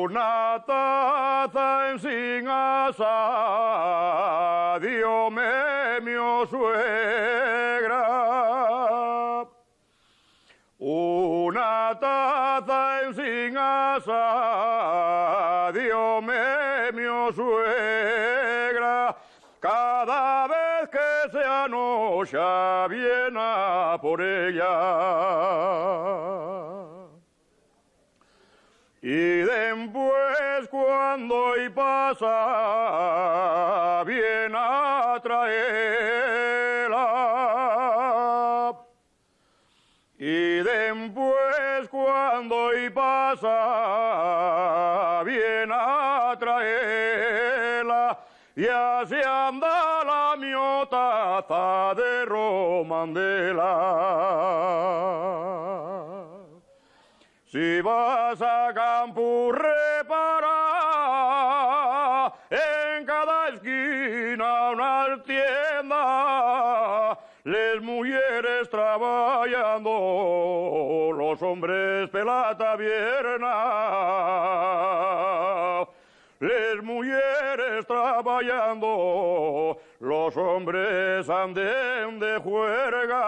Una taza en sin asa, diome mi suegra. Una taza en sin asa, diome mi suegra. Cada vez que se anocha viene a por ella. Y después cuando y pasa viene a traerla. Y después cuando y pasa viene a traerla. Y así anda la miotaza de Romandela. Si vas a campo repara en cada esquina una tienda, les mujeres trabajando, los hombres pela taberna. Les mujeres trabajando, los hombres anden de juerga.